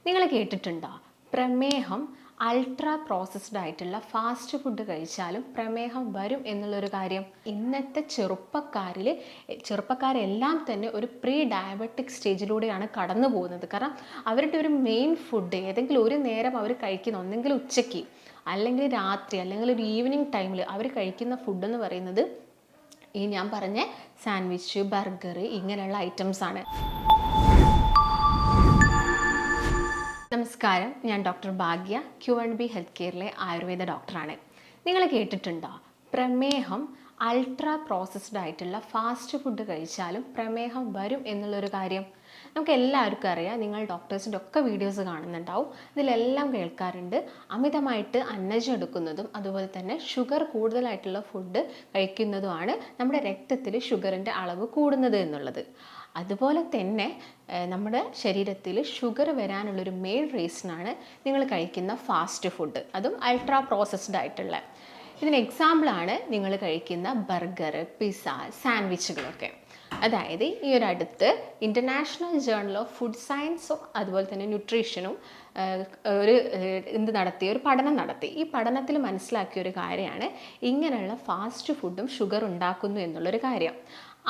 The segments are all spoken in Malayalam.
നിങ്ങൾ കേട്ടിട്ടുണ്ടോ പ്രമേഹം അൾട്രാ പ്രോസസ്ഡ് ആയിട്ടുള്ള ഫാസ്റ്റ് ഫുഡ് കഴിച്ചാലും പ്രമേഹം വരും എന്നുള്ളൊരു കാര്യം? ഇന്നത്തെ ചെറുപ്പക്കാരെല്ലാം തന്നെ ഒരു പ്രീ ഡയബറ്റിക് സ്റ്റേജിലൂടെയാണ് കടന്നു പോകുന്നത്. കാരണം അവരുടെ ഒരു മെയിൻ ഫുഡ് ഏതെങ്കിലും ഒരു നേരം അവർ കഴിക്കുന്ന, ഒന്നെങ്കിൽ ഉച്ചയ്ക്ക് അല്ലെങ്കിൽ രാത്രി അല്ലെങ്കിൽ ഒരു ഈവനിങ് ടൈമിൽ അവർ കഴിക്കുന്ന ഫുഡ് എന്ന് പറയുന്നത് ഈ ഞാൻ പറഞ്ഞ സാൻഡ്വിച്ച്, ബർഗർ ഇങ്ങനെയുള്ള ഐറ്റംസ് ആണ്. നമസ്കാരം, ഞാൻ ഡോക്ടർ ഭാഗ്യ, Q&B ഹെൽത്ത് കെയറിലെ ആയുർവേദ ഡോക്ടറാണ്. നിങ്ങൾ കേട്ടിട്ടുണ്ടോ പ്രമേഹം അൾട്രാ പ്രോസസ്ഡ് ആയിട്ടുള്ള ഫാസ്റ്റ് ഫുഡ് കഴിച്ചാലും പ്രമേഹം വരും എന്നുള്ളൊരു കാര്യം? നമുക്ക് എല്ലാവർക്കും അറിയാം, നിങ്ങൾ ഡോക്ടേഴ്സിൻ്റെ ഒക്കെ വീഡിയോസ് കാണുന്നുണ്ടാവും. ഇതിലെല്ലാം കേൾക്കാറുണ്ട് അമിതമായിട്ട് അന്നജം എടുക്കുന്നതും അതുപോലെ തന്നെ ഷുഗർ കൂടുതലായിട്ടുള്ള ഫുഡ് കഴിക്കുന്നതുമാണ് നമ്മുടെ രക്തത്തിൽ ഷുഗറിൻ്റെ അളവ് കൂടുന്നത് എന്നുള്ളത്. അതുപോലെ തന്നെ നമ്മുടെ ശരീരത്തിൽ ഷുഗർ വരാനുള്ളൊരു മെയിൻ റീസണാണ് നിങ്ങൾ കഴിക്കുന്ന ഫാസ്റ്റ് ഫുഡ്, അതും അൾട്രാ പ്രോസസ്ഡ് ആയിട്ടുള്ള. ഇതിന് എക്സാമ്പിളാണ് നിങ്ങൾ കഴിക്കുന്ന ബർഗർ, പിസ്സ, സാൻഡ്വിച്ചുകളൊക്കെ. അതായത് ഈ ഒരു അടുത്ത് ഇൻ്റർനാഷണൽ ജേർണൽ ഓഫ് ഫുഡ് സയൻസും അതുപോലെ തന്നെ ന്യൂട്രീഷനും ഒരു പഠനം നടത്തി. ഈ പഠനത്തിൽ മനസ്സിലാക്കിയ ഒരു കാര്യമാണ് ഇങ്ങനെയുള്ള ഫാസ്റ്റ് ഫുഡും ഷുഗർ ഉണ്ടാക്കുന്നു എന്നുള്ളൊരു കാര്യം.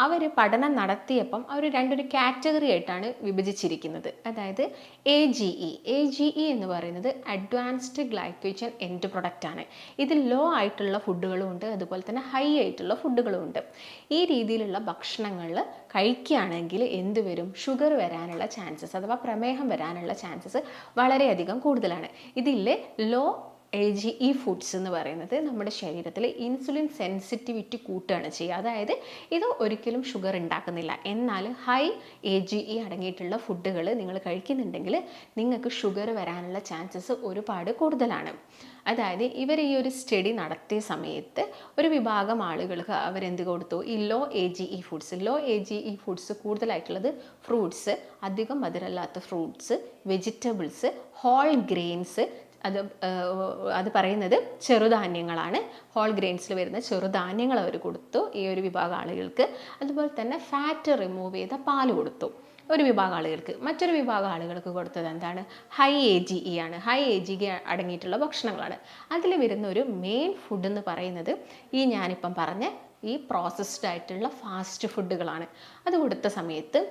അവർ പഠനം നടത്തിയപ്പം അവർ രണ്ടൊരു കാറ്റഗറി ആയിട്ടാണ് വിഭജിച്ചിരിക്കുന്നത്. അതായത് AGE എന്ന് പറയുന്നത് അഡ്വാൻസ്ഡ് ഗ്ലൈക്കോജൻ എൻഡ് പ്രൊഡക്റ്റ് ആണ്. ഇതിൽ ലോ ആയിട്ടുള്ള ഫുഡുകളും ഉണ്ട്, അതുപോലെ തന്നെ ഹൈ ആയിട്ടുള്ള ഫുഡുകളും ഉണ്ട്. ഈ രീതിയിലുള്ള ഭക്ഷണങ്ങൾ കഴിക്കുകയാണെങ്കിൽ എന്ത് വരും? ഷുഗർ വരാനുള്ള ചാൻസസ് അഥവാ പ്രമേഹം വരാനുള്ള ചാൻസസ് വളരെയധികം കൂടുതലാണ്. ഇതിൽ ലോ AGE ഫുഡ്സ് എന്ന് പറയുന്നത് നമ്മുടെ ശരീരത്തിൽ ഇൻസുലിൻ സെൻസിറ്റിവിറ്റി കൂട്ടുകയാണ് ചെയ്യുക. അതായത് ഇത് ഒരിക്കലും ഷുഗർ ഉണ്ടാക്കുന്നില്ല. എന്നാൽ ഹൈ AGE അടങ്ങിയിട്ടുള്ള ഫുഡുകൾ നിങ്ങൾ കഴിക്കുന്നുണ്ടെങ്കിൽ നിങ്ങൾക്ക് ഷുഗർ വരാനുള്ള ചാൻസസ് ഒരുപാട് കൂടുതലാണ്. അതായത് ഇവർ ഈ ഒരു സ്റ്റഡി നടത്തിയ സമയത്ത് ഒരു വിഭാഗം ആളുകൾക്ക് അവരെന്ത് കൊടുത്തു? ഈ ലോ AGE ഫുഡ്സ് കൂടുതലായിട്ടുള്ളത് ഫ്രൂട്ട്സ്, അധികം മധുരമില്ലാത്ത ഫ്രൂട്ട്സ്, വെജിറ്റബിൾസ്, ഹോൾ ഗ്രെയിൻസ്, അത് പറയുന്നത് ചെറുധാന്യങ്ങളാണ്. ഹോൾ ഗ്രെയിൻസിൽ വരുന്ന ചെറുധാന്യങ്ങൾ അവർ കൊടുത്തു ഈ ഒരു വിഭാഗം ആളുകൾക്ക്. അതുപോലെ തന്നെ ഫാറ്റ് റിമൂവ് ചെയ്ത പാല് കൊടുത്തു ഒരു വിഭാഗം ആളുകൾക്ക്. മറ്റൊരു വിഭാഗം ആളുകൾക്ക് കൊടുത്തത് എന്താണ്? ഹൈ AGE ആണ്. ഹൈ AGE അടങ്ങിയിട്ടുള്ള ഭക്ഷണങ്ങളാണ്. അതിൽ വരുന്ന ഒരു മെയിൻ ഫുഡ് എന്ന് പറയുന്നത് ഈ ഞാനിപ്പം പറഞ്ഞ ഈ പ്രോസസ്ഡ് ആയിട്ടുള്ള ഫാസ്റ്റ് ഫുഡുകളാണ്. അത് കൊടുത്ത സമയത്ത്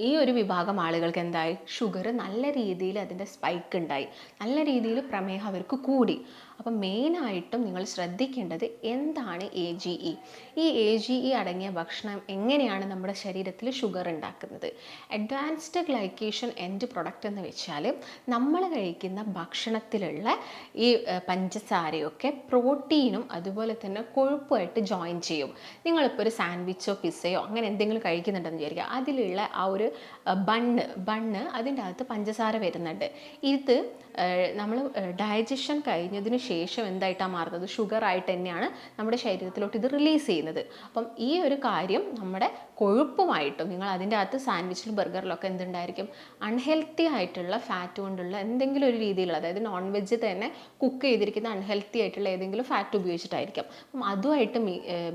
ഈ ഒരു വിഭാഗം ആളുകൾക്ക് എന്തായി? ഷുഗർ നല്ല രീതിയിൽ അതിൻ്റെ സ്പൈക്ക് ഉണ്ടായി, നല്ല രീതിയിൽ പ്രമേഹം അവർക്ക് കൂടി. അപ്പം മെയിനായിട്ടും നിങ്ങൾ ശ്രദ്ധിക്കേണ്ടത് എന്താണ് AGE. ഈ AGE അടങ്ങിയ ഭക്ഷണം എങ്ങനെയാണ് നമ്മുടെ ശരീരത്തിൽ ഷുഗർ ഉണ്ടാക്കുന്നത്? അഡ്വാൻസ്ഡ് ഗ്ലൈക്കേഷൻ എൻഡ് പ്രൊഡക്റ്റ് എന്ന് വെച്ചാൽ നമ്മൾ കഴിക്കുന്ന ഭക്ഷണത്തിലുള്ള ഈ പഞ്ചസാരയൊക്കെ പ്രോട്ടീനും അതുപോലെ തന്നെ കൊഴുപ്പുമായിട്ട് ജോയിൻ ചെയ്യും. നിങ്ങളിപ്പോൾ ഒരു സാൻഡ്വിച്ചോ പിസ്സയോ അങ്ങനെ എന്തെങ്കിലും കഴിക്കുന്നുണ്ടെന്ന് വിചാരിക്കുക. അതിലുള്ള ആ ഒരു ബണ്ണ് അതിൻ്റെ അകത്ത് പഞ്ചസാര വരുന്നുണ്ട്. ഇത് നമ്മൾ ഡൈജഷൻ കഴിഞ്ഞതിന് ശേഷം എന്തായിട്ടാണ് മാറുന്നത്? ഷുഗർ ആയിട്ട് തന്നെയാണ് നമ്മുടെ ശരീരത്തിലോട്ട് ഇത് റിലീസ് ചെയ്യുന്നത്. അപ്പം ഈ ഒരു കാര്യം നമ്മുടെ കൊഴുപ്പുമായിട്ടും നിങ്ങൾ അതിൻ്റെ അകത്ത് സാൻഡ്വിച്ചിലും ബർഗറിലൊക്കെ എന്തുണ്ടായിരിക്കും? അൺഹെൽത്തി ആയിട്ടുള്ള ഫാറ്റ് കൊണ്ടുള്ള എന്തെങ്കിലും ഒരു രീതിയിലുള്ള, അതായത് നോൺ വെജ് തന്നെ കുക്ക് ചെയ്തിരിക്കുന്ന അൺഹെൽത്തി ആയിട്ടുള്ള ഏതെങ്കിലും ഫാറ്റ് ഉപയോഗിച്ചിട്ടായിരിക്കും. അപ്പം അതുമായിട്ട്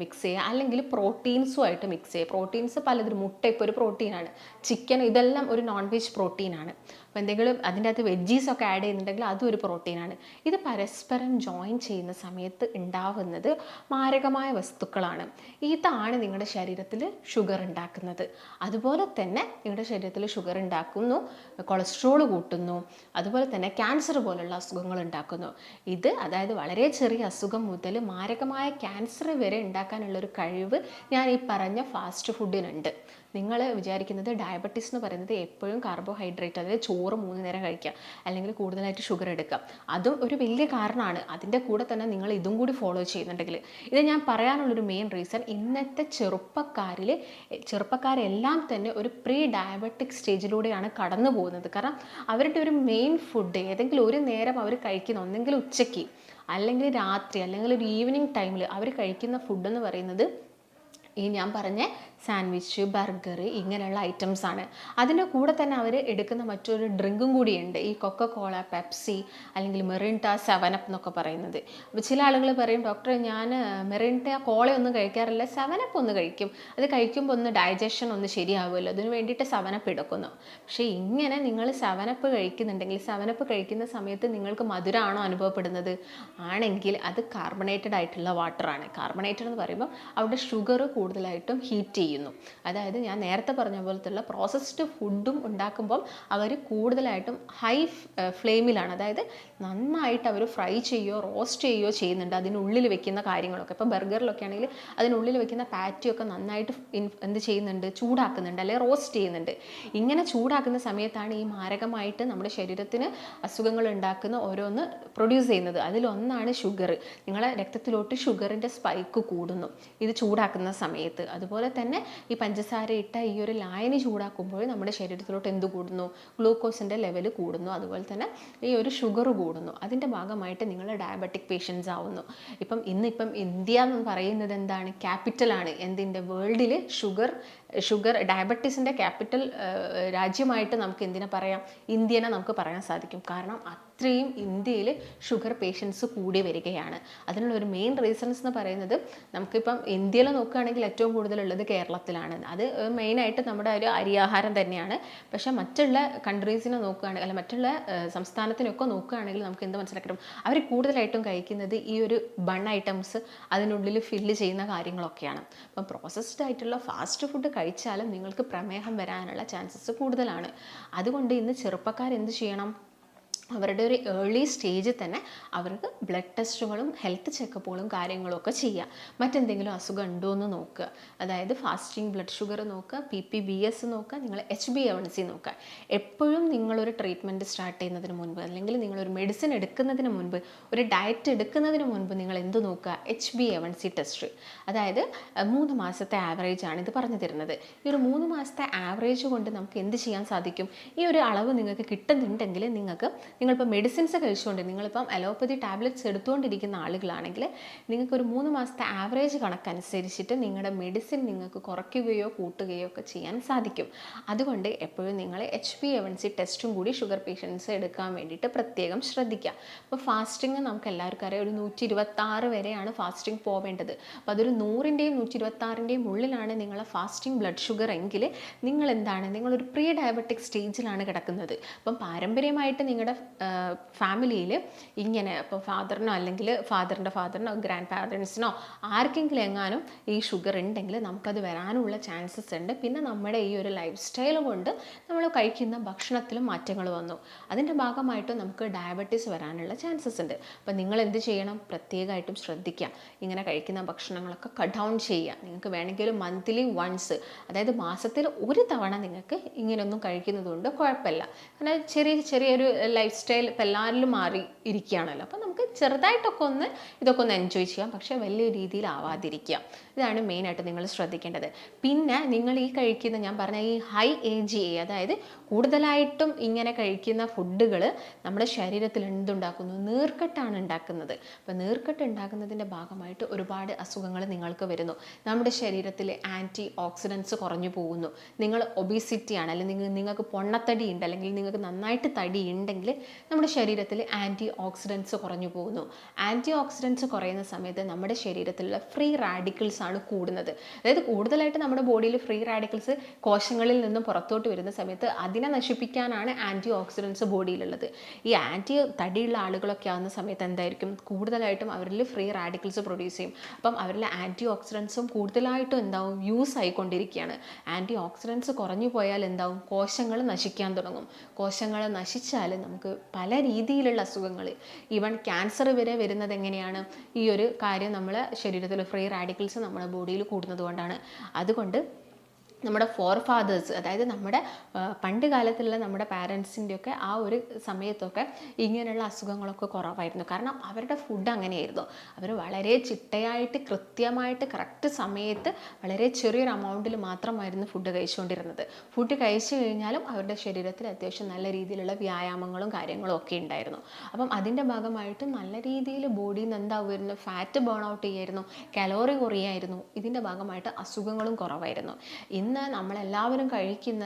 മിക്സ് ചെയ്യുക, അല്ലെങ്കിൽ പ്രോട്ടീൻസുമായിട്ട് മിക്സ് ചെയ്യുക. പ്രോട്ടീൻസ് പലതരം, മുട്ട ഇപ്പോൾ ഒരു പ്രോട്ടീനാണ്, ചിക്കൻ ഇതെല്ലാം ഒരു നോൺ വെജ് പ്രോട്ടീനാണ്. അപ്പോൾ എന്തെങ്കിലും അതിൻ്റെ അകത്ത് വെജീസൊക്കെ ആഡ് ചെയ്യുന്നുണ്ടെങ്കിൽ അതും ഒരു പ്രോട്ടീനാണ്. ഇത് പരസ്പരം ജോയിൻ ചെയ്യുന്ന സമയത്ത് ഉണ്ടാവുന്നത് മാരകമായ വസ്തുക്കളാണ്. ഇതാണ് നിങ്ങളുടെ ശരീരത്തിൽ ഷുഗർ ഉണ്ടാക്കുന്നത്. അതുപോലെ തന്നെ നിങ്ങളുടെ ശരീരത്തിൽ ഷുഗർ ഉണ്ടാക്കുന്നു, കൊളസ്ട്രോൾ കൂട്ടുന്നു, അതുപോലെ തന്നെ ക്യാൻസർ പോലുള്ള അസുഖങ്ങൾ ഉണ്ടാക്കുന്നു. ഇത് അതായത് വളരെ ചെറിയ അസുഖം മുതൽ മാരകമായ ക്യാൻസർ വരെ ഉണ്ടാക്കാനുള്ളൊരു കഴിവ് ഞാൻ ഈ പറഞ്ഞ ഫാസ്റ്റ് ഫുഡിനുണ്ട്. നിങ്ങൾ വിചാരിക്കുന്നത് ഡയബറ്റീസ് എന്ന് പറയുന്നത് എപ്പോഴും കാർബോഹൈഡ്രേറ്റ്, അതായത് ചോറ് 3 നേരം കഴിക്കുക അല്ലെങ്കിൽ കൂടുതലായിട്ട് ഷുഗർ എടുക്കുക, അതും ഒരു വലിയ കാരണമാണ്. അതിൻ്റെ കൂടെ തന്നെ നിങ്ങൾ ഇതും കൂടി ഫോളോ ചെയ്യുന്നുണ്ടെങ്കിൽ, ഇത് ഞാൻ പറയാനുള്ളൊരു മെയിൻ റീസൺ ഇന്നത്തെ ചെറുപ്പക്കാരെല്ലാം തന്നെ ഒരു പ്രീ ഡയബറ്റിക് സ്റ്റേജിലൂടെയാണ് കടന്നു പോകുന്നത്. കാരണം അവരുടെ ഒരു മെയിൻ ഫുഡ് ഏതെങ്കിലും ഒരു നേരം അവർ കഴിക്കുന്ന, ഒന്നെങ്കിൽ ഉച്ചയ്ക്ക് അല്ലെങ്കിൽ രാത്രി അല്ലെങ്കിൽ ഒരു ഈവനിങ് ടൈമിൽ അവർ കഴിക്കുന്ന ഫുഡ് എന്ന് പറയുന്നത് ഈ ഞാൻ പറഞ്ഞ സാൻഡ്വിച്ച്, ബർഗർ ഇങ്ങനെയുള്ള ഐറ്റംസ് ആണ്. അതിൻ്റെ കൂടെ തന്നെ അവർ എടുക്കുന്ന മറ്റൊരു ഡ്രിങ്കും കൂടിയുണ്ട്, ഈ കൊക്കക്കോള, പെപ്സി അല്ലെങ്കിൽ മെറിൻഡ, 7up എന്നൊക്കെ പറയുന്നത്. അപ്പോൾ ചില ആളുകൾ പറയും, ഡോക്ടറെ ഞാൻ മെറിൻഡ കോളയൊന്നും കഴിക്കാറില്ല, 7up ഒന്ന് കഴിക്കും, അത് കഴിക്കുമ്പോൾ ഒന്ന് ഡൈജഷൻ ഒന്ന് ശരിയാവുമല്ലോ, അതിന് വേണ്ടിയിട്ട് 7up എടുക്കുന്നു. പക്ഷേ ഇങ്ങനെ നിങ്ങൾ 7up കഴിക്കുന്നുണ്ടെങ്കിൽ 7up കഴിക്കുന്ന സമയത്ത് നിങ്ങൾക്ക് മധുരമാണോ അനുഭവപ്പെടുന്നത്? ആണെങ്കിൽ അത് കാർബണേറ്റഡ് ആയിട്ടുള്ള വാട്ടറാണ്. കാർബണേറ്റഡ് എന്ന് പറയുമ്പോൾ അവിടെ ഷുഗർ കൂടുതലായിട്ടും ഹീറ്റ് ചെയ്യുന്നു. അതായത് ഞാൻ നേരത്തെ പറഞ്ഞ പോലത്തുള്ള പ്രോസസ്ഡ് ഫുഡും ഉണ്ടാക്കുമ്പോൾ അവർ കൂടുതലായിട്ടും ഹൈ ഫ്ലെയിമിലാണ്, അതായത് നന്നായിട്ട് അവർ ഫ്രൈ ചെയ്യുകയോ റോസ്റ്റ് ചെയ്യുകയോ ചെയ്യുന്നുണ്ട്. അതിനുള്ളിൽ വെക്കുന്ന കാര്യങ്ങളൊക്കെ, ഇപ്പോൾ ബർഗറിലൊക്കെ ആണെങ്കിൽ അതിനുള്ളിൽ വെക്കുന്ന പാറ്റിയൊക്കെ നന്നായിട്ട് എന്ത് ചെയ്യുന്നുണ്ട്, ചൂടാക്കുന്നുണ്ട്, അല്ലെങ്കിൽ റോസ്റ്റ് ചെയ്യുന്നുണ്ട്. ഇങ്ങനെ ചൂടാക്കുന്ന സമയത്താണ് ഈ മാരകമായിട്ട് നമ്മുടെ ശരീരത്തിന് അസുഖങ്ങൾ ഉണ്ടാക്കുന്ന ഓരോന്ന് പ്രൊഡ്യൂസ് ചെയ്യുന്നത്. അതിലൊന്നാണ് ഷുഗർ. നിങ്ങളെ രക്തത്തിലോട്ട് ഷുഗറിൻ്റെ സ്പൈക്ക് കൂടുന്നു ഇത് ചൂടാക്കുന്ന സമയത്ത്. അതുപോലെ തന്നെ ഈ പഞ്ചസാര ഇട്ട ഈ ഒരു ലായനി ചൂടാക്കുമ്പോൾ നമ്മുടെ ശരീരത്തിലോട്ട് എന്ത് കൂടുന്നു, ഗ്ലൂക്കോസിൻ്റെ ലെവൽ കൂടുന്നു, അതുപോലെ തന്നെ ഈ ഒരു ഷുഗർ കൂടുന്നു. അതിൻ്റെ ഭാഗമായിട്ട് നിങ്ങൾ ഡയബറ്റിക് പേഷ്യൻസ് ആവുന്നു. ഇപ്പം ഇന്ത്യ എന്ന് പറയുന്നത് എന്താണ്, ക്യാപിറ്റലാണ് എന്തിൻ്റെ, വേൾഡിൽ ഷുഗർ ഡയബറ്റീസിൻ്റെ ക്യാപിറ്റൽ രാജ്യമായിട്ട് നമുക്ക് എന്തിനെ പറയാം, ഇന്ത്യനെ നമുക്ക് പറയാൻ സാധിക്കും. കാരണം അത്രയും ഇന്ത്യയിൽ ഷുഗർ പേഷ്യൻസ് കൂടി വരികയാണ്. അതിനുള്ള ഒരു മെയിൻ റീസൺസ് എന്ന് പറയുന്നത്, നമുക്കിപ്പം ഇന്ത്യയിൽ നോക്കുകയാണെങ്കിൽ ഏറ്റവും കൂടുതലുള്ളത് കേരളത്തിലാണ്. അത് മെയിനായിട്ട് നമ്മുടെ ഒരു അരിയാഹാരം തന്നെയാണ്. പക്ഷേ മറ്റുള്ള കൺട്രീസിനെ നോക്കുകയാണെങ്കിൽ, അല്ല മറ്റുള്ള സംസ്ഥാനത്തിനൊക്കെ നോക്കുകയാണെങ്കിൽ നമുക്ക് എന്ത് മനസ്സിലാക്കണം, അവർ കൂടുതലായിട്ടും കഴിക്കുന്നത് ഈ ഒരു ബൺ ഐറ്റംസ്, അതിനുള്ളിൽ ഫില്ല് ചെയ്യുന്ന കാര്യങ്ങളൊക്കെയാണ്. അപ്പം പ്രോസസ്ഡ് ആയിട്ടുള്ള ഫാസ്റ്റ് ഫുഡ് കഴിച്ചാലും നിങ്ങൾക്ക് പ്രമേഹം വരാനുള്ള ചാൻസസ് കൂടുതലാണ്. അതുകൊണ്ട് ഇന്ന് ചെറുപ്പക്കാർ എന്ത് ചെയ്യണം, അവരുടെ ഒരു ഏർലി സ്റ്റേജിൽ തന്നെ അവർക്ക് ബ്ലഡ് ടെസ്റ്റുകളും ഹെൽത്ത് ചെക്കപ്പുകളും കാര്യങ്ങളൊക്കെ ചെയ്യുക. മറ്റെന്തെങ്കിലും അസുഖം ഉണ്ടോ എന്ന് നോക്കുക. അതായത് ഫാസ്റ്റിംഗ് ബ്ലഡ് ഷുഗർ നോക്കുക, PPBS നോക്കുക, നിങ്ങൾ HbA1c നോക്കുക. എപ്പോഴും നിങ്ങളൊരു ട്രീറ്റ്മെൻറ്റ് സ്റ്റാർട്ട് ചെയ്യുന്നതിന് മുൻപ്, അല്ലെങ്കിൽ നിങ്ങളൊരു മെഡിസിൻ എടുക്കുന്നതിന് മുൻപ്, ഒരു ഡയറ്റ് എടുക്കുന്നതിന് മുൻപ് നിങ്ങൾ എന്ത് നോക്കുക, HbA1c ടെസ്റ്റ്. അതായത് 3 മാസത്തെ ആവറേജ് ആണ് ഇത് പറഞ്ഞു തരുന്നത്. ഈ ഒരു 3 മാസത്തെ ആവറേജ് കൊണ്ട് നമുക്ക് എന്ത് ചെയ്യാൻ സാധിക്കും, ഈ ഒരു അളവ് നിങ്ങൾക്ക് കിട്ടുന്നുണ്ടെങ്കിൽ നിങ്ങളിപ്പോൾ മെഡിസിൻസ് കഴിച്ചുകൊണ്ട്, നിങ്ങളിപ്പം അലോപ്പതി ടാബ്ലറ്റ്സ് എടുത്തുകൊണ്ടിരിക്കുന്ന ആളുകളാണെങ്കിൽ നിങ്ങൾക്കൊരു 3 മാസത്തെ ആവറേജ് കണക്കനുസരിച്ചിട്ട് നിങ്ങളുടെ മെഡിസിൻ നിങ്ങൾക്ക് കുറയ്ക്കുകയോ കൂട്ടുകയോ ഒക്കെ ചെയ്യാൻ സാധിക്കും. അതുകൊണ്ട് എപ്പോഴും നിങ്ങൾ HbA1c ടെസ്റ്റും കൂടി ഷുഗർ പേഷ്യൻസ് എടുക്കാൻ വേണ്ടിയിട്ട് പ്രത്യേകം ശ്രദ്ധിക്കുക. അപ്പോൾ ഫാസ്റ്റിംഗ് നമുക്ക് എല്ലാവർക്കും അറിയാം, ഒരു 126 വരെയാണ് ഫാസ്റ്റിംഗ് പോവേണ്ടത്. അപ്പോൾ അതൊരു 100ൻ്റെയും 126ൻ്റെയും ഉള്ളിലാണ് നിങ്ങളെ ഫാസ്റ്റിംഗ് ബ്ലഡ് ഷുഗർ എങ്കിൽ നിങ്ങൾ എന്താണ്, നിങ്ങളൊരു പ്രീ ഡയബറ്റിക് സ്റ്റേജിലാണ് കിടക്കുന്നത്. അപ്പം പാരമ്പര്യമായിട്ട് നിങ്ങളുടെ ഫാമിലിയിൽ ഇങ്ങനെ, ഇപ്പോൾ ഫാദറിനോ അല്ലെങ്കിൽ ഫാദറിനോ ഗ്രാൻഡ് പാരൻസിനോ ആർക്കെങ്കിലും എങ്ങാനും ഈ ഷുഗർ ഉണ്ടെങ്കിൽ നമുക്കത് വരാനുള്ള ചാൻസസ് ഉണ്ട്. പിന്നെ നമ്മുടെ ഈ ഒരു ലൈഫ് സ്റ്റൈൽ കൊണ്ട് നമ്മൾ കഴിക്കുന്ന ഭക്ഷണത്തിലും മാറ്റങ്ങൾ വന്നു, അതിൻ്റെ ഭാഗമായിട്ടും നമുക്ക് ഡയബറ്റീസ് വരാനുള്ള ചാൻസസ് ഉണ്ട്. അപ്പോൾ നിങ്ങൾ എന്ത് ചെയ്യണം, പ്രത്യേകമായിട്ടും ശ്രദ്ധിക്കുക, ഇങ്ങനെ കഴിക്കുന്ന ഭക്ഷണങ്ങളൊക്കെ കട്ട് ഡൗൺ ചെയ്യുക. നിങ്ങൾക്ക് വേണമെങ്കിൽ മന്ത്ലി വൺസ്, അതായത് മാസത്തിൽ ഒരു തവണ നിങ്ങൾക്ക് ഇങ്ങനെയൊന്നും കഴിക്കുന്നതുകൊണ്ട് കുഴപ്പമില്ല. കാരണം ചെറിയൊരു ലൈഫ് സ്റ്റൈൽ ഇപ്പം എല്ലാവരിലും മാറി ഇരിക്കുകയാണല്ലോ. അപ്പോൾ നമുക്ക് ചെറുതായിട്ടൊക്കെ ഇതൊക്കെ ഒന്ന് എൻജോയ് ചെയ്യാം, പക്ഷേ വലിയ രീതിയിലാവാതിരിക്കുക. ഇതാണ് മെയിനായിട്ട് നിങ്ങൾ ശ്രദ്ധിക്കേണ്ടത്. പിന്നെ നിങ്ങൾ ഈ കഴിക്കുന്ന, ഞാൻ പറഞ്ഞ ഈ ഹൈ AGA, അതായത് കൂടുതലായിട്ടും ഇങ്ങനെ കഴിക്കുന്ന ഫുഡുകൾ നമ്മുടെ ശരീരത്തിൽ എന്തുണ്ടാക്കുന്നു, നീർക്കെട്ടാണ് ഉണ്ടാക്കുന്നത്. അപ്പോൾ നീർക്കെട്ട് ഉണ്ടാക്കുന്നതിൻ്റെ ഭാഗമായിട്ട് ഒരുപാട് അസുഖങ്ങൾ നിങ്ങൾക്ക് വരുന്നു. നമ്മുടെ ശരീരത്തിൽ ആൻറ്റി ഓക്സിഡൻസ് കുറഞ്ഞു പോകുന്നു. നിങ്ങൾ ഒബീസിറ്റിയാണ്, അല്ലെങ്കിൽ നിങ്ങൾക്ക് പൊണ്ണത്തടി ഉണ്ട്, അല്ലെങ്കിൽ നിങ്ങൾക്ക് നന്നായിട്ട് തടി ഉണ്ടെങ്കിൽ നമ്മുടെ ശരീരത്തിൽ ആൻറ്റി ഓക്സിഡൻസ് കുറഞ്ഞു പോകുന്നു. ആൻറ്റി ഓക്സിഡൻസ് കുറയുന്ന സമയത്ത് നമ്മുടെ ശരീരത്തിലുള്ള ഫ്രീ റാഡിക്കൽസ് ആണ് കൂടുന്നത്. അതായത് കൂടുതലായിട്ട് നമ്മുടെ ബോഡിയിൽ ഫ്രീ റാഡിക്കൽസ് കോശങ്ങളിൽ നിന്നും പുറത്തോട്ട് വരുന്ന സമയത്ത് അതിനെ നശിപ്പിക്കാനാണ് ആൻറ്റി ഓക്സിഡൻസ് ബോഡിയിലുള്ളത്. ഈ തടിയുള്ള ആളുകളൊക്കെ ആവുന്ന സമയത്ത് എന്തായിരിക്കും, കൂടുതലായിട്ടും അവരിൽ ഫ്രീ റാഡിക്കൽസ് പ്രൊഡ്യൂസ് ചെയ്യും. അപ്പം അവരിലെ ആൻറ്റി ഓക്സിഡൻസും കൂടുതലായിട്ടും എന്താവും, യൂസ് ആയിക്കൊണ്ടിരിക്കുകയാണ്. ആൻറ്റി ഓക്സിഡൻസ് കുറഞ്ഞു പോയാൽ എന്താവും, കോശങ്ങൾ നശിക്കാൻ തുടങ്ങും. കോശങ്ങൾ നശിച്ചാൽ നമുക്ക് പല രീതിയിലുള്ള അസുഖങ്ങൾ, ഈവൻ ക്യാൻസർ വരെ വരുന്നത് എങ്ങനെയാണ്, ഈ ഒരു കാര്യം നമ്മളെ ശരീരത്തിൽ ഫ്രീ റാഡിക്കൽസ് നമ്മുടെ ബോഡിയിൽ കൂടുന്നത് കൊണ്ടാണ്. അതുകൊണ്ട് നമ്മുടെ ഫോർ ഫാദേഴ്സ്, അതായത് നമ്മുടെ പണ്ട് കാലത്തുള്ള നമ്മുടെ പാരൻസിൻ്റെയൊക്കെ ആ ഒരു സമയത്തൊക്കെ ഇങ്ങനെയുള്ള അസുഖങ്ങളൊക്കെ കുറവായിരുന്നു. കാരണം അവരുടെ ഫുഡ് അങ്ങനെയായിരുന്നു. അവർ വളരെ ചിട്ടയായിട്ട് കൃത്യമായിട്ട് കറക്റ്റ് സമയത്ത് വളരെ ചെറിയൊരു അമൗണ്ടിൽ മാത്രമായിരുന്നു ഫുഡ് കഴിച്ചുകൊണ്ടിരുന്നത്. ഫുഡ് കഴിച്ചു കഴിഞ്ഞാലും അവരുടെ ശരീരത്തിൽ അത്യാവശ്യം നല്ല രീതിയിലുള്ള വ്യായാമങ്ങളും കാര്യങ്ങളും ഒക്കെ ഉണ്ടായിരുന്നു. അപ്പം അതിൻ്റെ ഭാഗമായിട്ട് നല്ല രീതിയിൽ ബോഡിയിൽ നിന്ന് എന്താവുമായിരുന്നു, ഫാറ്റ് ബേൺ ഔട്ട് ചെയ്യായിരുന്നു, കലോറി കുറയായിരുന്നു. ഇതിൻ്റെ ഭാഗമായിട്ട് അസുഖങ്ങളും കുറവായിരുന്നു. ഇന്ന് നമ്മളെല്ലാവരും കഴിക്കുന്ന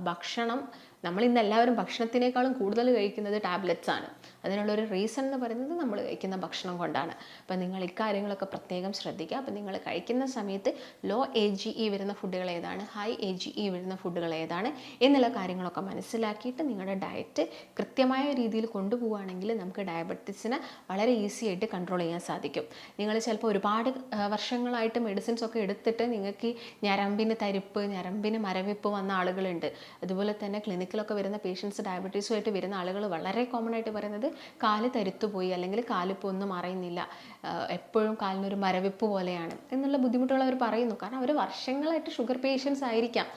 ഭക്ഷണം, നമ്മളിന്ന് എല്ലാവരും ഭക്ഷണത്തിനേക്കാളും കൂടുതൽ കഴിക്കുന്നത് ടാബ്ലറ്റ്സ് ആണ്. അതിനുള്ളൊരു റീസൺ എന്ന് പറയുന്നത് നമ്മൾ കഴിക്കുന്ന ഭക്ഷണം കൊണ്ടാണ്. അപ്പം നിങ്ങൾ ഇക്കാര്യങ്ങളൊക്കെ പ്രത്യേകം ശ്രദ്ധിക്കുക. അപ്പം നിങ്ങൾ കഴിക്കുന്ന സമയത്ത് ലോ AGE വരുന്ന ഫുഡുകൾ ഏതാണ്, ഹൈ AGE വരുന്ന ഫുഡുകൾ ഏതാണ് എന്നുള്ള കാര്യങ്ങളൊക്കെ മനസ്സിലാക്കിയിട്ട് നിങ്ങളുടെ ഡയറ്റ് കൃത്യമായ രീതിയിൽ കൊണ്ടുപോവുകയാണെങ്കിൽ നമുക്ക് ഡയബറ്റീസിനെ വളരെ ഈസി ആയിട്ട് കൺട്രോൾ ചെയ്യാൻ സാധിക്കും. നിങ്ങൾ ചിലപ്പോൾ ഒരുപാട് വർഷങ്ങളായിട്ട് മെഡിസിൻസ് ഒക്കെ എടുത്തിട്ട് നിങ്ങൾക്ക് ഞരമ്പിന് തരിപ്പ്, ഞരമ്പിന് മരവിപ്പ് വന്ന ആളുകളുണ്ട്. അതുപോലെ തന്നെ ക്ലിനിക്കിലൊക്കെ വരുന്ന പേഷ്യൻസ് ഡയബറ്റീസുമായിട്ട് വരുന്ന ആളുകൾ വളരെ കോമൺ ആയിട്ട് പറയുന്നത് കാല് തരുത്തുപോയി, അല്ലെങ്കിൽ കാലിപ്പോൾ ഒന്നും അറിയുന്നില്ല, എപ്പോഴും കാലിനൊരു മരവിപ്പ് പോലെയാണ് എന്നുള്ള ബുദ്ധിമുട്ടുകൾ അവർ പറയുന്നു. കാരണം അവർ വർഷങ്ങളായിട്ട് ഷുഗർ പേഷ്യൻസ് ആയിരിക്കാം.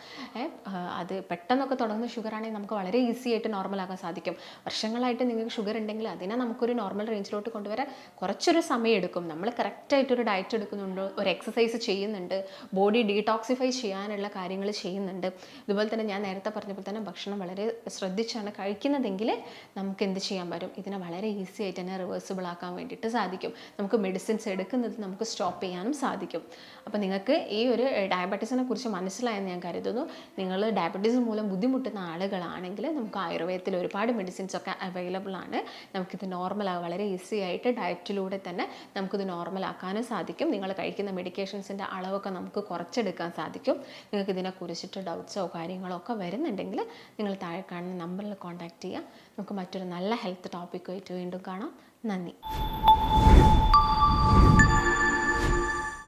അത് പെട്ടെന്നൊക്കെ തുടങ്ങുന്ന ഷുഗർ ആണെങ്കിൽ നമുക്ക് വളരെ ഈസി ആയിട്ട് നോർമലാക്കാൻ സാധിക്കും. വർഷങ്ങളായിട്ട് നിങ്ങൾക്ക് ഷുഗർ ഉണ്ടെങ്കിൽ അതിനെ നമുക്കൊരു നോർമൽ റേഞ്ചിലോട്ട് കൊണ്ടുവരാൻ കുറച്ചൊരു സമയം എടുക്കും. നമ്മൾ കറക്റ്റായിട്ടൊരു ഡയറ്റ് എടുക്കുന്നുണ്ട്, ഒരു എക്സസൈസ് ചെയ്യുന്നുണ്ട്, ബോഡി ഡീടോക്സിഫൈ ചെയ്യാനുള്ള കാര്യങ്ങൾ ചെയ്യുന്നുണ്ട്. അതുപോലെ തന്നെ ഞാൻ നേരത്തെ പറഞ്ഞപ്പോൾ തന്നെ ഭക്ഷണം വളരെ ശ്രദ്ധിച്ചാണ് കഴിക്കുന്നതെങ്കിൽ നമുക്ക് എന്ത് ചെയ്യാൻ പറ്റും, ഇതിനെ വളരെ ഈസി ആയിട്ട് തന്നെ റിവേഴ്സിബിൾ ആക്കാൻ വേണ്ടിയിട്ട് സാധിക്കും. നമുക്ക് മെഡിസിൻസ് എടുക്കുന്നത് നമുക്ക് സ്റ്റോപ്പ് ചെയ്യാനും സാധിക്കും. അപ്പോൾ നിങ്ങൾക്ക് ഈ ഒരു ഡയബറ്റീസിനെ കുറിച്ച് മനസ്സിലായെന്ന് ഞാൻ കരുതുന്നു. നിങ്ങൾ ഡയബറ്റീസ് മൂലം ബുദ്ധിമുട്ടുന്ന ആളുകളാണെങ്കിൽ നമുക്ക് ആയുർവേദത്തിൽ ഒരുപാട് മെഡിസിൻസ് ഒക്കെ അവൈലബിൾ ആണ്. നമുക്കിത് നോർമലാകും, വളരെ ഈസി ആയിട്ട് ഡയറ്റിലൂടെ തന്നെ നമുക്കിത് നോർമലാക്കാനും സാധിക്കും. നിങ്ങൾ കഴിക്കുന്ന മെഡിക്കേഷൻസിൻ്റെ അളവൊക്കെ നമുക്ക് കുറച്ചെടുക്കാൻ സാധിക്കും. നിങ്ങൾക്ക് ഇതിനെക്കുറിച്ചിട്ട് ഡൗട്ട്സോ കാര്യങ്ങളോ ഒക്കെ വരുന്നുണ്ടെങ്കിൽ നിങ്ങൾ താഴെ കാണുന്ന നമ്പറിൽ കോൺടാക്റ്റ് ചെയ്യുക. നമുക്ക് മറ്റൊരു നല്ല ഹെൽത്ത് ടോപ്പിക്കുമായിട്ട് വീണ്ടും കാണാം. നന്ദി.